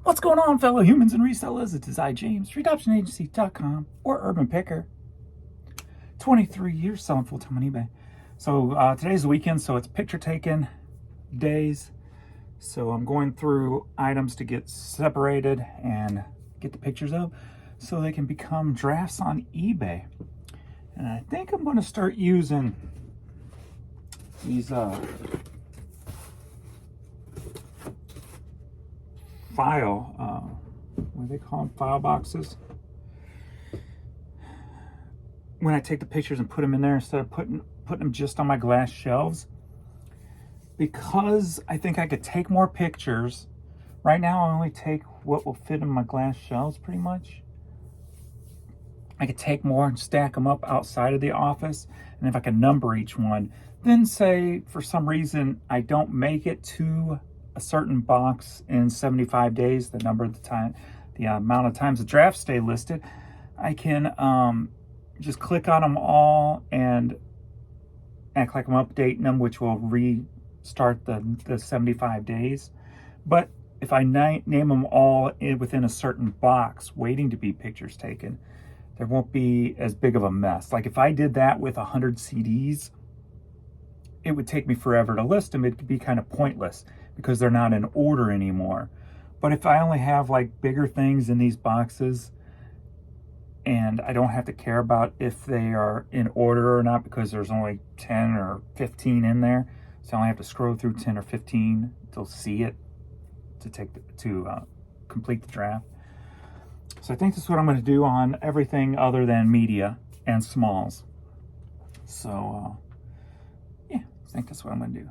What's going on, fellow humans and resellers? It is I, James, streetoptionagency.com or Urban Picker. 23 years selling full-time on eBay. So today's the weekend, so it's picture taking days. So I'm going through items to get separated and get the pictures up so they can become drafts on eBay. And I think I'm going to start using these what do they call them? File boxes. When I take the pictures and put them in there instead of putting them just on my glass shelves, because I think I could take more pictures. Right now I only take what will fit in my glass shelves pretty much. I could take more and stack them up outside of the office, and if I can number each one, then say for some reason I don't make it to a certain box in 75 days, the amount of times the drafts stay listed, I can just click on them all and act like I'm updating them, which will restart the 75 days. But if I name them all within a certain box waiting to be pictures taken, there won't be as big of a mess. Like if I did that with 100 CDs, it would take me forever to list them. It'd be kind of pointless because they're not in order anymore. But if I only have like bigger things in these boxes and I don't have to care about if they are in order or not because there's only 10 or 15 in there, so I only have to scroll through 10 or 15 to see it, to complete the draft. So I think that's what I'm going to do on everything other than media and smalls. So yeah, I think that's what I'm going to do.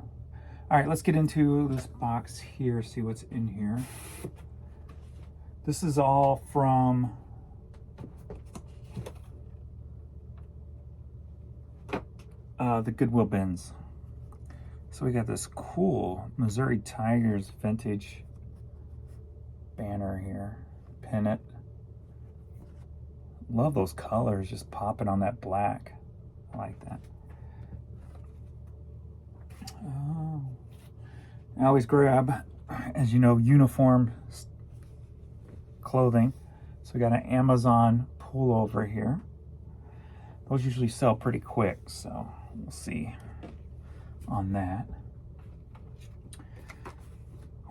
All right, let's get into this box here, see what's in here. This is all from the Goodwill bins. So we got this cool Missouri Tigers vintage banner here, pennant. Love those colors just popping on that black. I like that. Oh, I always grab, as you know, uniform clothing. So we got an Amazon pullover here. Those usually sell pretty quick, so we'll see on that.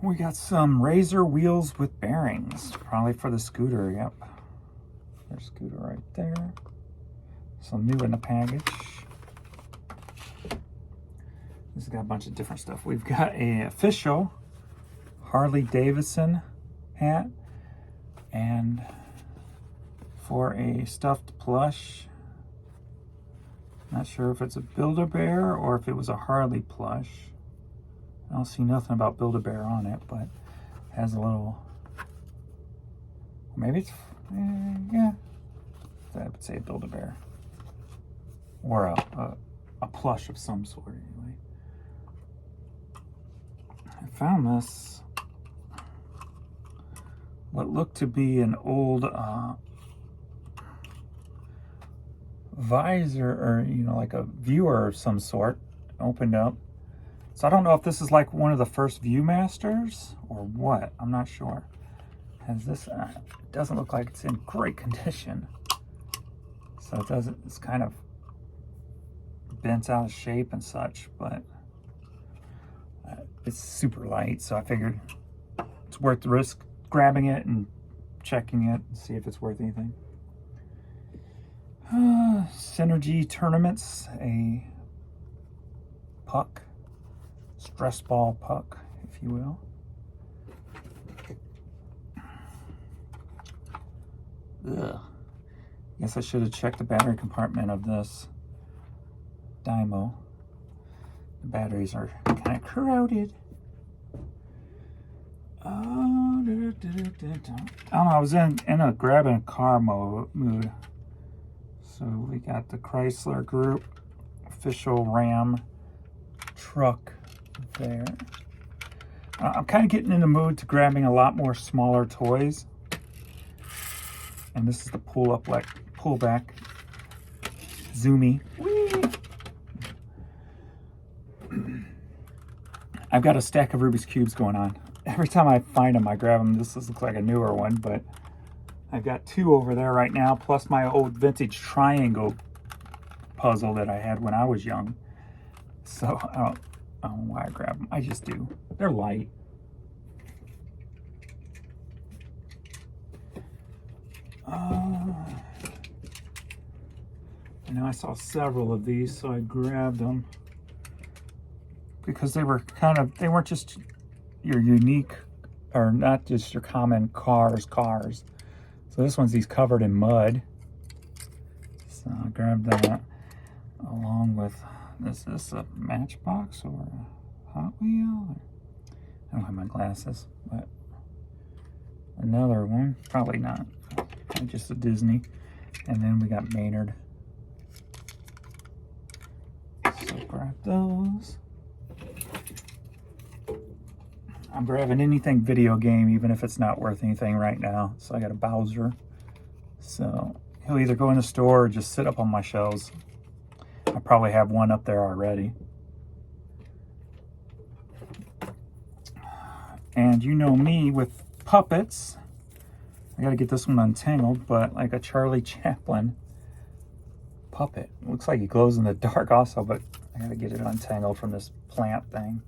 We got some razor wheels with bearings, probably for the scooter. Yep, there's a scooter right there. Some new in the package. This has got a bunch of different stuff. We've got a official Harley Davidson hat, and for a stuffed plush, not sure if it's a Build-A-Bear or if it was a Harley plush. I don't see nothing about Build-A-Bear on it, but it has a little, maybe it's, yeah, I would say a Build-A-Bear or a plush of some sort anyway. I found this, what looked to be an old visor, or like a viewer of some sort, opened up. So I don't know if this is like one of the first Viewmasters or what. I'm not sure. Has this? It doesn't look like it's in great condition. So it doesn't. It's kind of bent out of shape and such, but it's super light. So I figured it's worth the risk grabbing it and checking it and see if it's worth anything. Synergy Tournaments, a puck, stress ball puck, if you will. Ugh. Guess I should have checked the battery compartment of this Dymo. The batteries are kind of crowded. Oh, I don't know, I was in a grabbing a car mood. So we got the Chrysler Group official Ram truck there. I'm kind of getting in the mood to grabbing a lot more smaller toys. And this is the pullback Zoomy. I've got a stack of Rubik's Cubes going on, every time I find them, I grab them. This looks like a newer one, but I've got 2 over there right now, plus my old vintage triangle puzzle that I had when I was young. So I don't know why I grab them. I just do. They're light. I know I saw several of these, so I grabbed them because they were they weren't just your unique, or not just your common cars. So this one's these covered in mud. So I grabbed that along with, is this a Matchbox or a Hot Wheel? I don't have my glasses, but another one, probably not. Just a Disney. And then we got Maynard. So grab those. I'm grabbing anything video game, even if it's not worth anything right now. So I got a Bowser. So he'll either go in the store or just sit up on my shelves. I probably have one up there already. And you know me with puppets. I gotta get this one untangled, but like a Charlie Chaplin puppet. It looks like he glows in the dark also, but I gotta get it untangled from this plant thing.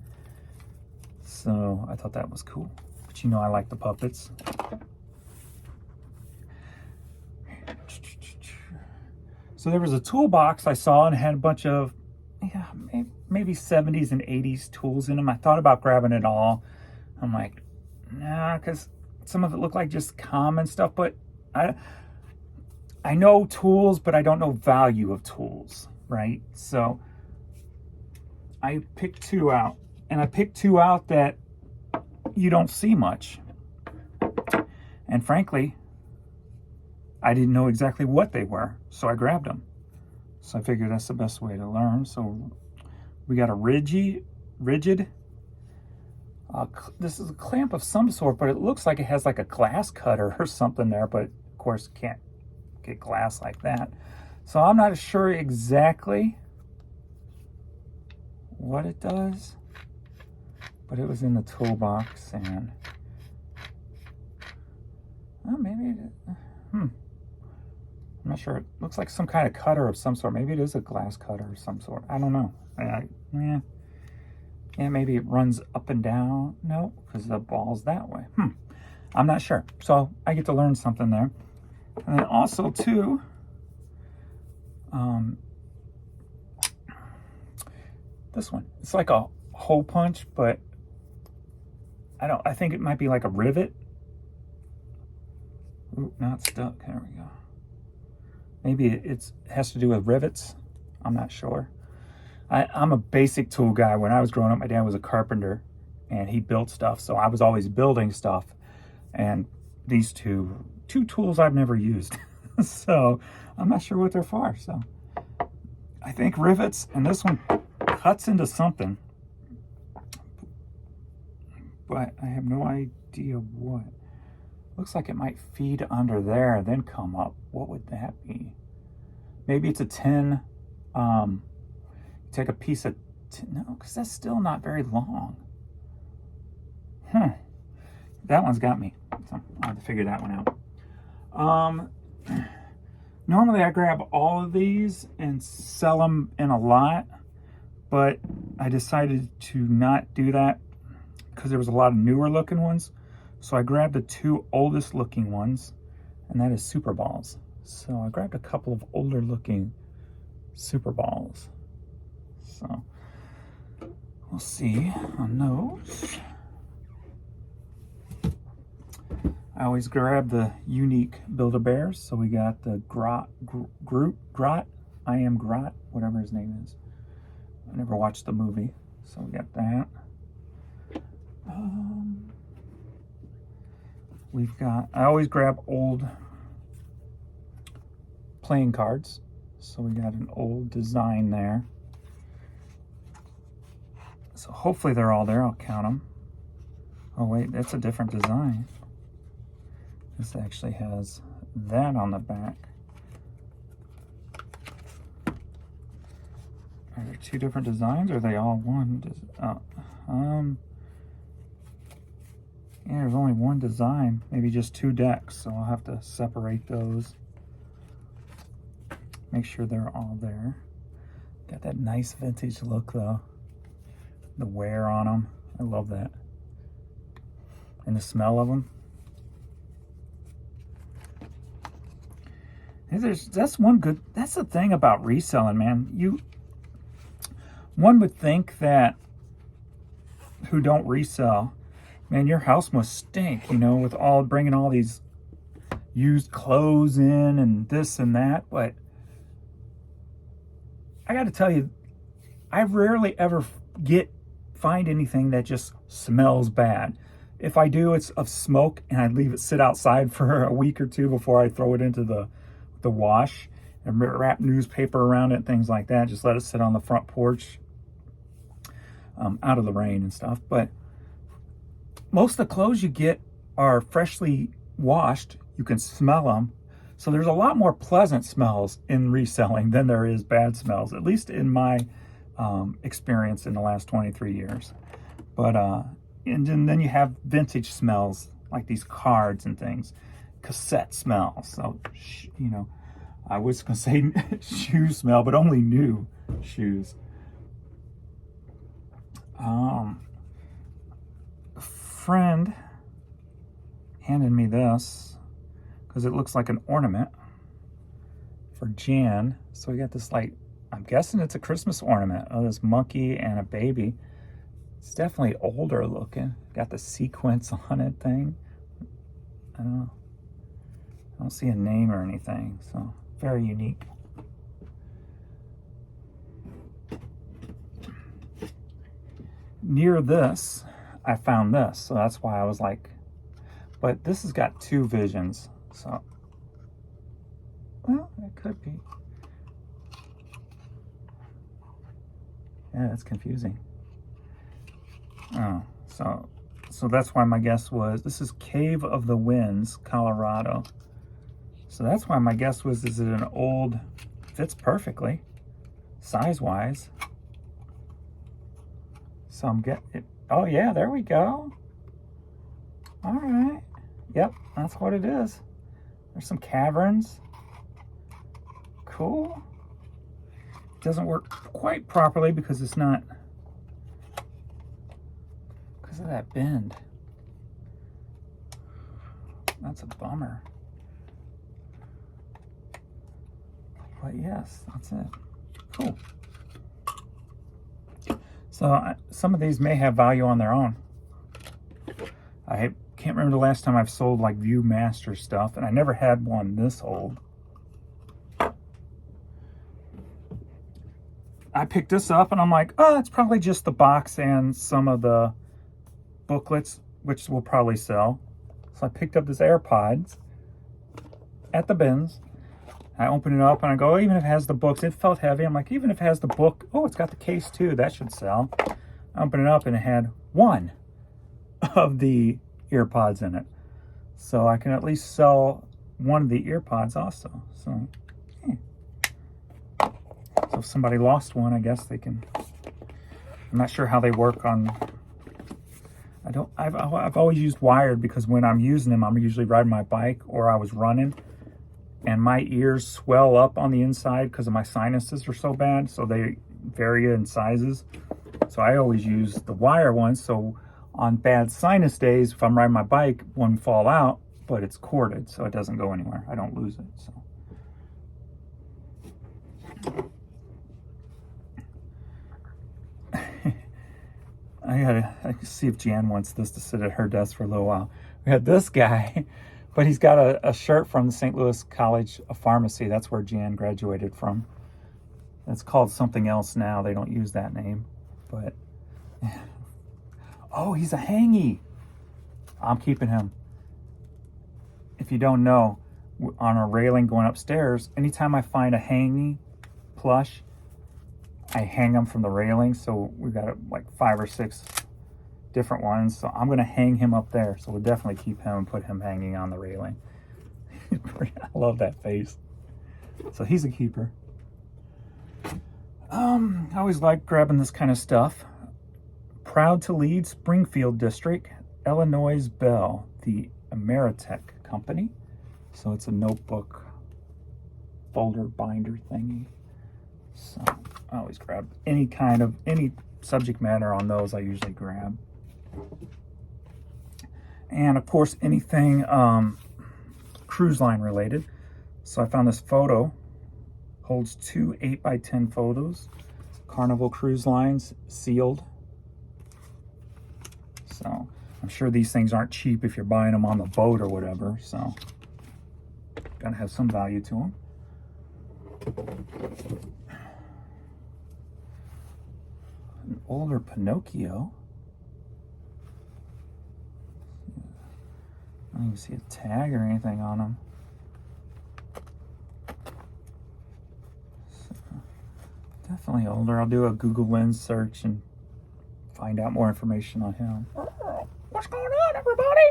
So I thought that was cool. But you know I like the puppets. So there was a toolbox I saw and had a bunch of, yeah, maybe 70s and 80s tools in them. I thought about grabbing it all. I'm like, nah, because some of it looked like just common stuff, but I know tools, but I don't know value of tools, right? So I picked 2 out, and I picked 2 out that you don't see much. And frankly, I didn't know exactly what they were, so I grabbed them. So I figured that's the best way to learn. So we got a rigid, this is a clamp of some sort, but it looks like it has like a glass cutter or something there, but of course can't get glass like that. So I'm not sure exactly what it does, but it was in the toolbox, and oh, maybe it, I'm not sure. It looks like some kind of cutter of some sort. Maybe it is a glass cutter of some sort. I don't know. Yeah, maybe it runs up and down. No, because the ball's that way. I'm not sure. So I get to learn something there. And then also too, this one. It's like a hole punch, but I think it might be like a rivet. Ooh, now it's stuck. There we go. Maybe it has to do with rivets. I'm not sure. I'm a basic tool guy. When I was growing up, my dad was a carpenter, and he built stuff, so I was always building stuff. And these two tools I've never used, so I'm not sure what they're for. So I think rivets, and this one cuts into something, but I have no idea what. Looks like it might feed under there and then come up. What would that be? Maybe it's a tin. Take a piece of tin. No, because that's still not very long. That one's got me. So I'll have to figure that one out. Normally I grab all of these and sell them in a lot, but I decided to not do that because there was a lot of newer looking ones. So I grabbed the 2 oldest looking ones, and that is Super Balls. So I grabbed a couple of older looking Super Balls. So we'll see on those. I always grab the unique Build-A-Bears. So we got the Grot, I Am Grot, whatever his name is. I never watched the movie, so we got that. We've got, I always grab old playing cards. So we got an old design there. So hopefully they're all there. I'll count them. Oh wait, that's a different design. This actually has that on the back. Are there 2 different designs, or are they all one? Yeah, there's only one design, maybe just 2 decks, so I'll have to separate those. Make sure they're all there. Got that nice vintage look though. The wear on them, I love that. And the smell of them. That's the thing about reselling, man. One would think that who don't resell, man, your house must stink, with bringing all these used clothes in and this and that. But I got to tell you, I rarely ever find anything that just smells bad. If I do, it's of smoke, and I leave it sit outside for a week or two before I throw it into the wash and wrap newspaper around it, things like that. Just let it sit on the front porch out of the rain and stuff. But most of the clothes you get are freshly washed. You can smell them. So there's a lot more pleasant smells in reselling than there is bad smells, at least in my experience in the last 23 years. But and then you have vintage smells like these cards and things, cassette smells. So, I was going to say shoe smell, but only new shoes. A friend handed me this because it looks like an ornament for Jan. So we got this, I'm guessing it's a Christmas ornament. Oh, this monkey and a baby. It's definitely older looking. Got the sequence on it thing. I don't know. I don't see a name or anything, so very unique. Near this, I found this, so that's why I was like, but this has got 2 visions, so, well, it could be. Yeah, that's confusing. Oh, so that's why my guess was, this is Cave of the Winds, Colorado. So that's why my guess was, is it an old, fits perfectly, size-wise. So I'm getting it. Oh yeah, there we go. All right. Yep, that's what it is. There's some caverns. Cool. Doesn't work quite properly because it's not, because of that bend. That's a bummer. But yes, that's it. Cool. So some of these may have value on their own. I can't remember the last time I've sold like Viewmaster stuff, and I never had one this old. I picked this up and I'm like, oh, it's probably just the box and some of the booklets, which will probably sell. So I picked up this AirPods at the bins. I open it up and I go, even if it has the books, it felt heavy. I'm like, even if it has the book, oh, it's got the case too, that should sell. I open it up and it had 1 of the earpods in it. So I can at least sell 1 of the earpods also. So, yeah. So if somebody lost one, I guess they can. I'm not sure how they work on. I've always used wired because when I'm using them, I'm usually riding my bike or I was running. And my ears swell up on the inside because of my sinuses are so bad, so they vary in sizes. So I always use the wire ones, so on bad sinus days, if I'm riding my bike, one fall out, but it's corded, so it doesn't go anywhere. I don't lose it, so. I can see if Jan wants this to sit at her desk for a little while. We had this guy, but he's got a shirt from the St. Louis College of Pharmacy. That's where Jan graduated from. It's called something else now. They don't use that name, but oh, he's a hangy. I'm keeping him. If you don't know, on a railing going upstairs, anytime I find a hangy plush, I hang them from the railing. So we've got like 5 or 6 different ones. So I'm going to hang him up there. So we'll definitely keep him and put him hanging on the railing. I love that face. So he's a keeper. I always like grabbing this kind of stuff. Proud to lead Springfield District. Illinois Bell, the Ameritech company. So it's a notebook folder binder thingy. So I always grab any subject matter on those. I usually grab. And of course anything cruise line related. So I found this photo, holds 2 8x10 photos, Carnival Cruise Lines, sealed. So I'm sure these things aren't cheap if you're buying them on the boat or whatever, so gotta have some value to them. An older Pinocchio. I don't even see a tag or anything on them. So, definitely older. I'll do a Google Lens search and find out more information on him. What's going on, everybody?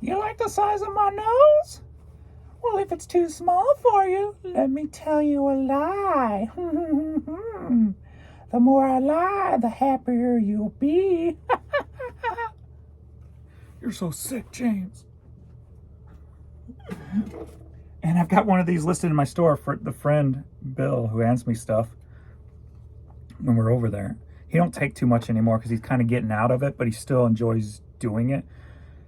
You like the size of my nose? Well, if it's too small for you, let me tell you a lie. The more I lie, the happier you'll be. You're so sick, James. And I've got one of these listed in my store for the friend, Bill, who hands me stuff when we're over there. He don't take too much anymore because he's kind of getting out of it, but he still enjoys doing it.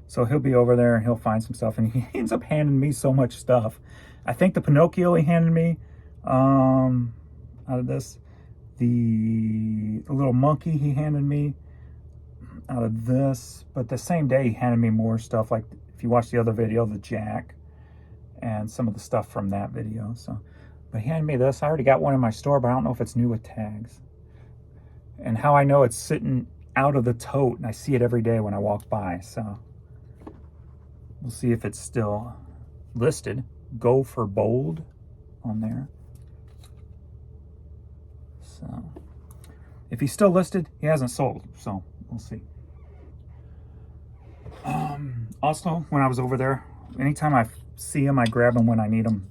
So he'll be over there and he'll find some stuff, and he ends up handing me so much stuff. I think the Pinocchio he handed me out of this, the little monkey he handed me out of this, but the same day he handed me more stuff, like if you watch the other video, the Jack and some of the stuff from that video. So, but he handed me this. I already got one in my store, but I don't know if it's new with tags. And how I know it's sitting out of the tote, and I see it every day when I walk by. So we'll see if it's still listed. Go for bold on there. So if he's still listed, he hasn't sold. So we'll see. Also, when I was over there, anytime I see them, I grab them when I need them.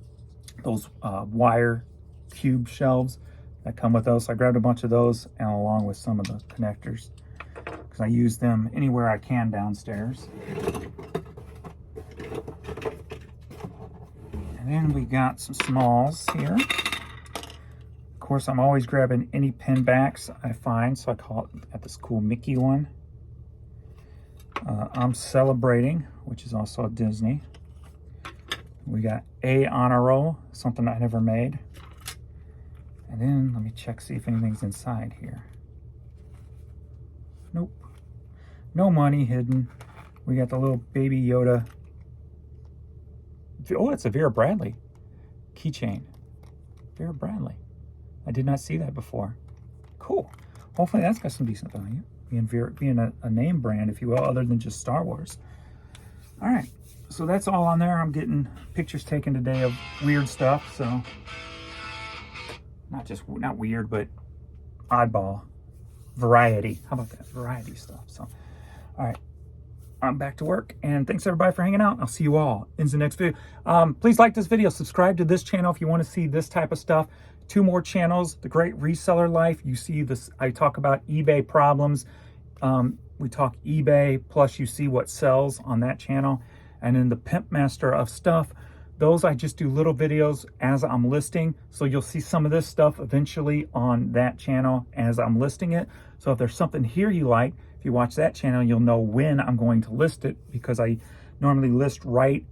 Those wire cube shelves that come with those. So I grabbed a bunch of those, and along with some of the connectors, because I use them anywhere I can downstairs. And then we got some smalls here. Of course, I'm always grabbing any pin backs I find, so I got this cool Mickey one. I'm Celebrating, which is also a Disney. We got A Honor Roll, something I never made. And then let me check, see if anything's inside here. Nope. No money hidden. We got the little Baby Yoda. Oh, it's a Vera Bradley keychain. Vera Bradley. I did not see that before. Cool. Hopefully that's got some decent value. Being a name brand, if you will, other than just Star Wars. All right. So that's all on there. I'm getting pictures taken today of weird stuff. So not weird, but oddball. Variety. How about that? Variety stuff. So, all right. I'm back to work, and thanks everybody for hanging out. I'll see you all in the next video. Please like this video, subscribe to this channel if you want to see this type of stuff. 2 more channels, The Great Reseller Life. You see this, I talk about eBay problems. We talk eBay, plus you see what sells on that channel. And then the Pimp Master of Stuff, those I just do little videos as I'm listing. So you'll see some of this stuff eventually on that channel as I'm listing it. So if there's something here you like, if you watch that channel, you'll know when I'm going to list it, because I normally list right.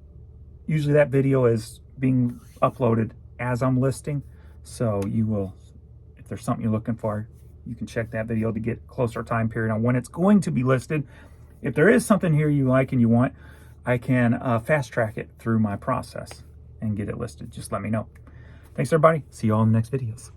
Usually that video is being uploaded as I'm listing. So you will, if there's something you're looking for, you can check that video to get closer time period on when it's going to be listed. If there is something here you like and you want, I can fast track it through my process and get it listed. Just let me know. Thanks everybody. See you all in the next videos.